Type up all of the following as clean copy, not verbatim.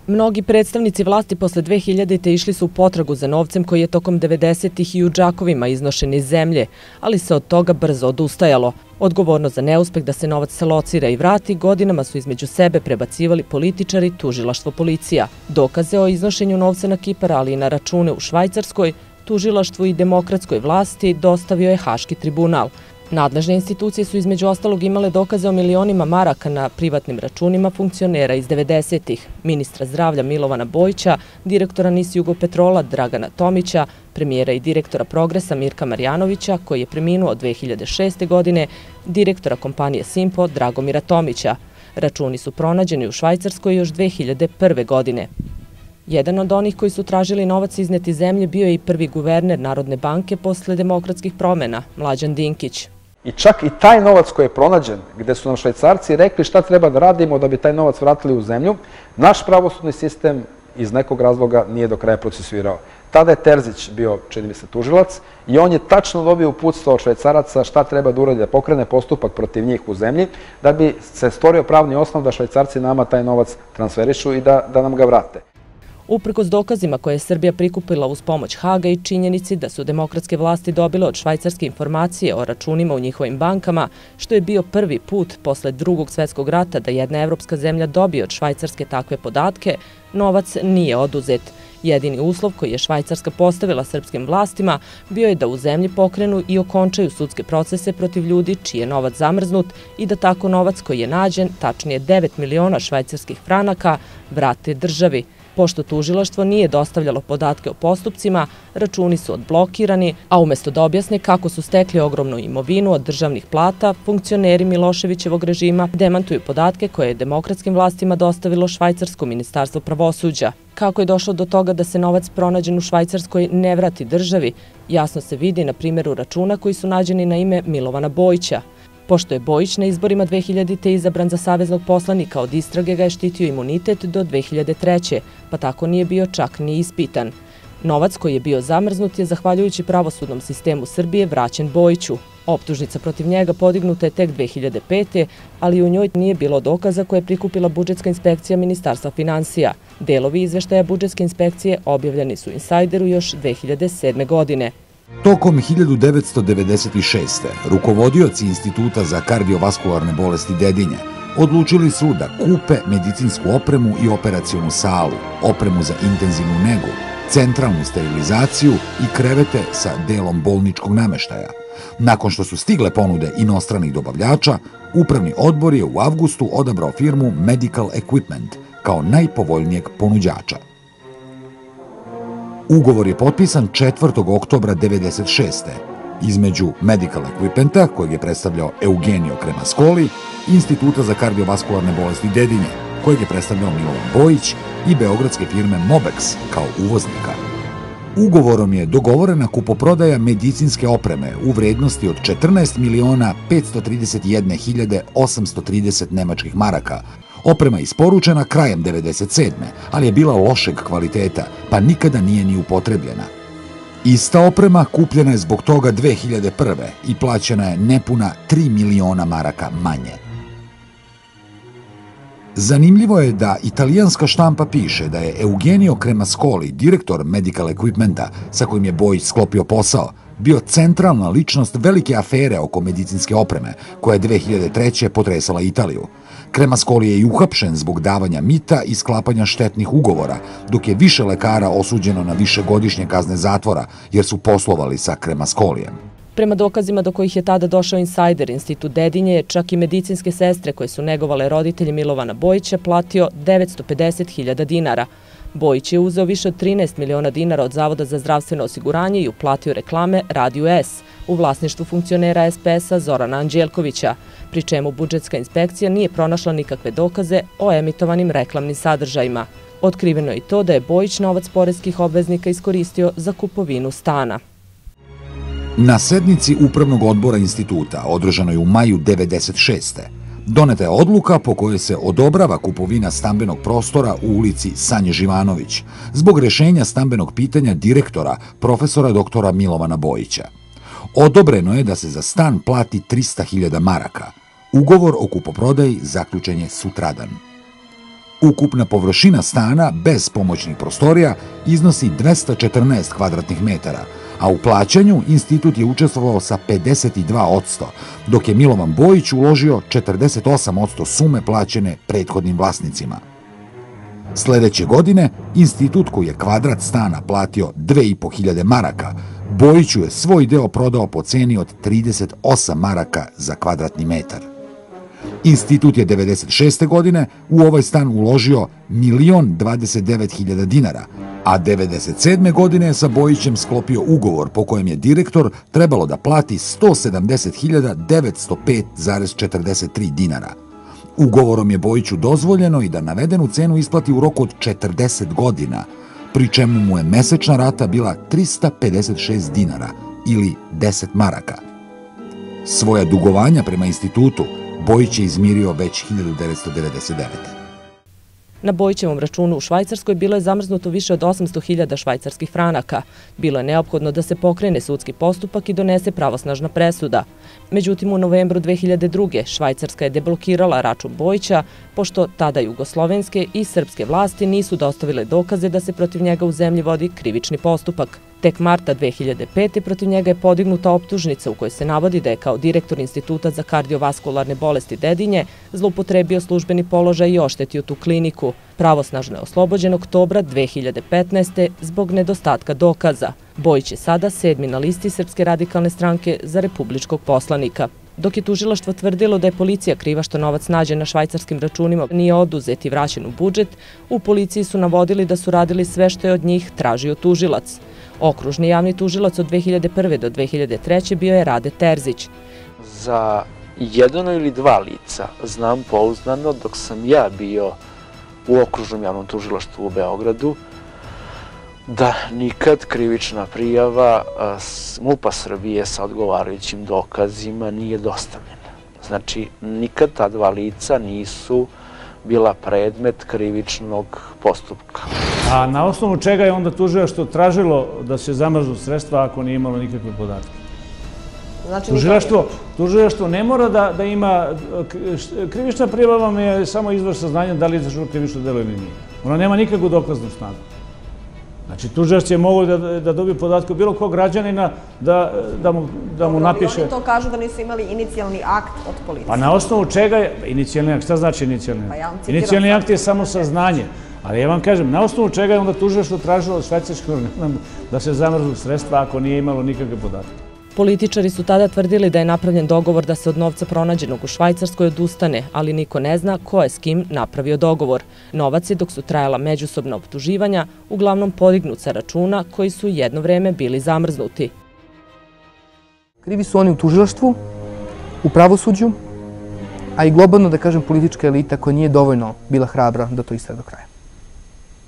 Mnogi predstavnici vlasti posle 2000. išli su u potragu za novcem koji je tokom 90. i u džakovima iznošen iz zemlje, ali se od toga brzo odustajalo. Odgovorno za neuspeh da se novac locira i vrati godinama su između sebe prebacivali političari, tužilaštvo, policija. Dokaze o iznošenju novca na Kipar, ali i na račune u Švajcarskoj, tužilaštvu i demokratskoj vlasti dostavio je Haški tribunal. Nadležne institucije su između ostalog imale dokaze o milionima maraka na privatnim računima funkcionera iz 90-ih, ministra zdravlja Milovana Bojića, direktora NIS Jugopetrola Dragana Tomića, premijera i direktora Progresa Mirka Marjanovića, koji je preminuo od 2006. godine, direktora kompanije Simpo Dragomira Tomića. Računi su pronađeni u Švajcarskoj još 2001. godine. Jedan od onih koji su tražili novac iznet iz zemlje bio je i prvi guverner Narodne banke posle demokratskih promena, Mlađan Dinkić. I čak i taj novac koji je pronađen, gde su nam Švajcarci rekli šta treba da radimo da bi taj novac vratili u zemlju, naš pravosudni sistem iz nekog razloga nije do kraja procesuirao. Tada je Terzić bio, čini mi se, tužilac i on je tačno dobio uputstvo od Švajcaraca šta treba da uradi, da pokrene postupak protiv njih u zemlji, da bi se stvorio pravni osnov da Švajcarci nama taj novac transferišu i da nam ga vrate. Uprkos dokazima koje je Srbija prikupila uz pomoć Haga i činjenici da su demokratske vlasti dobile od Švajcarske informacije o računima u njihovim bankama, što je bio prvi put posle Drugog svjetskog rata da jedna evropska zemlja dobije od Švajcarske takve podatke, novac nije oduzet. Jedini uslov koji je Švajcarska postavila srpskim vlastima bio je da u zemlji pokrenu i okončaju sudske procese protiv ljudi čiji je novac zamrznut i da tako novac koji je nađen, tačnije 9 miliona švajcarskih franaka, vrate državi. Pošto tužilaštvo nije dostavljalo podatke o postupcima, računi su odblokirani, a umjesto da objasne kako su stekli ogromnu imovinu od državnih plata, funkcioneri Miloševićevog režima demantuju podatke koje je demokratskim vlastima dostavilo Švajcarsko ministarstvo pravosuđa. Kako je došlo do toga da se novac pronađen u Švajcarskoj ne vrati državi, jasno se vidi na primjeru računa koji su nađeni na ime Milovana Bojića. Pošto je Bojić na izborima 2000. izabran za saveznog poslanika, od istrage ga je štitio imunitet do 2003. pa tako nije bio čak ni ispitan. Novac koji je bio zamrznut je, zahvaljujući pravosudnom sistemu Srbije, vraćen Bojiću. Optužnica protiv njega podignuta je tek 2005. ali u njoj nije bilo dokaza koje je prikupila budžetska inspekcija Ministarstva finansija. Delovi izveštaja budžetske inspekcije objavljeni su Insajderu još 2007. godine. Tokom 1996. rukovodioci Instituta za kardiovaskularne bolesti Dedinje odlučili su da kupe medicinsku opremu i operacionu salu, opremu za intenzivnu negu, centralnu sterilizaciju i krevete sa delom bolničkog nameštaja. Nakon što su stigle ponude inostranih dobavljača, upravni odbor je u avgustu odabrao firmu Medical Equipment kao najpovoljnijeg ponuđača. Ugovor je potpisan 4. oktobra 1996. između Medical Equipmenta, kojeg je predstavljao Eugenio Cremascoli, Instituta za kardiovaskularne bolesti Dedinje, kojeg je predstavljao Milovan Bojić, i beogradske firme Mobex kao uvoznika. Ugovorom je dogovorena kupoprodaja medicinske opreme u vrednosti od 14.531.830 nemačkih maraka. Oprema je isporučena krajem 1997. ali je bila lošeg kvaliteta, pa nikada nije ni upotrebljena. Ista oprema kupljena je zbog toga 2001. i plaćena je nepuna 3 miliona maraka manje. Zanimljivo je da italijanska štampa piše da je Eugenio Cremascoli, direktor Medical Equipmenta, sa kojim je Bojić sklopio posao, bio centralna ličnost velike afere oko medicinske opreme, koja je 2003. potresala Italiju. Cremascoli je i uhapšen zbog davanja mita i sklapanja štetnih ugovora, dok je više lekara osuđeno na višegodišnje kazne zatvora, jer su poslovali sa Cremascolijem. Prema dokazima do kojih je tada došao Insajder, Institut Dedinje je čak i medicinske sestre koje su negovale roditelje Milovana Bojića platio 950.000 dinara. Bojić je uzeo više od 13 miliona dinara od Zavoda za zdravstveno osiguranje i uplatio reklame Radiju S u vlasništvu funkcionera SPS-a Zorana Anđelkovića, pri čemu budžetska inspekcija nije pronašla nikakve dokaze o emitovanim reklamnim sadržajima. Otkriveno je i to da je Bojić novac poreskih obveznika iskoristio za kupovinu stana. Na sednici Upravnog odbora instituta, održanoj u maju 1996. doneta je odluka po kojoj se odobrava kupovina stambenog prostora u ulici Sanje Živanović zbog rešenja stambenog pitanja direktora, profesora doktora Milovana Bojića. Odobreno je da se za stan plati 300.000 maraka. Ugovor o kupoprodaji zaključen je sutradan. Ukupna površina stana bez pomoćnih prostorija iznosi 214 kvadratnih metara, a u plaćanju institut je učestvovao sa 52%, dok je Milovan Bojić uložio 48% sume plaćene prethodnim vlasnicima. Sledeće godine, institut koji je kvadrat stana platio 2500 maraka, Bojiću je svoj deo prodao po ceni od 38 maraka za kvadratni metar. Institut je 96. godine u ovaj stan uložio 1.029.000 dinara, a 97. godine je sa Bojićem sklopio ugovor po kojem je direktor trebalo da plati 170.905,43 dinara. Ugovorom je Bojiću dozvoljeno i da navedenu cenu isplati u roku od 40 godina, pri čemu mu je mesečna rata bila 356 dinara ili 10 maraka. Svoja dugovanja prema institutu Bojić je izmirio već 1999. Na Bojićevom računu u Švajcarskoj bilo je zamrznuto više od 800.000 švajcarskih franaka. Bilo je neophodno da se pokrene sudski postupak i donese pravosnažna presuda. Međutim, u novembru 2002. Švajcarska je deblokirala račun Bojića, pošto tada jugoslovenske i srpske vlasti nisu dostavile dokaze da se protiv njega u zemlji vodi krivični postupak. Tek marta 2005. protiv njega je podignuta optužnica u kojoj se navodi da je kao direktor Instituta za kardiovaskularne bolesti Dedinje zloupotrebio službeni položaj i oštetio tu kliniku. Pravosnažno je oslobođen oktobra 2015. zbog nedostatka dokaza. Bojić je sada 7. na listi Srpske radikalne stranke za republičkog poslanika. Dok je tužilaštvo tvrdilo da je policija kriva što novac nađen na švajcarskim računima nije oduzet i vraćen u budžet, u policiji su navodili da su radili sve što je od njih tražio tužilac. Okružni javni tužilac od 2001. do 2003. bio je Rade Terzić. Za jedno ili dva lica znam pouzdano dok sam ja bio u okružnom javnom tužilaštvu u Beogradu da nikad krivična prijava MUP-a Srbije sa odgovarajućim dokazima nije dostavljena. Znači, nikad ta dva lica nisu bila predmet krivičnog postupka. A na osnovu čega je onda tužilaštvo tražilo da se zamrznu sredstva ako nije imalo nikakve podatke? Tužilaštvo ne mora da ima... Krivična prijava vam je samo izvor saznanja da li je izvršilo krivično delo ili nije. Ona nema nikakvu dokaznu snagu. Znači, tužilaštvo je moglo da dobije podatke od bilo kog građanina da mu napiše... Oni to kažu da nisu imali inicijalni akt od policije. Pa na osnovu čega je... Inicijalni akt, šta znači inicijalni akt? Inicijalni akt je samo saznanje. Ali ja vam kažem, na osnovu čega je onda tužilaštvo tražilo od švajcarskih organa da se zamrznu sredstva ako nije imalo nikakve podatke? Političari su tada tvrdili da je napravljen dogovor da se od novca pronađenog u Švajcarskoj odustane, ali niko ne zna ko je s kim napravio dogovor. Novac je, dok su trajala međusobna optuživanja, uglavnom podignut sa računa koji su jedno vreme bili zamrznuti. Krivi su oni u tužilaštvu, u pravosuđu, a i globalno, da kažem, politička elita koja nije dovoljno bila hrabra da to istraje do kraja.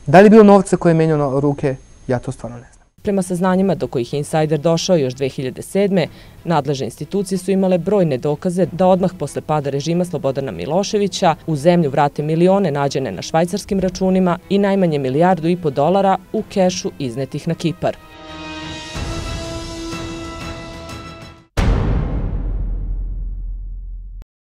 Da li je bilo novca koje je menjao na ruke, ja to stvarno ne znam. Prema saznanjima do kojih je insajder došao još 2007. nadležne institucije su imale brojne dokaze da odmah posle pada režima Slobodana Miloševića u zemlju vrate milione nađene na švajcarskim računima i najmanje $1,5 milijardu u kešu iznetih na Kipar.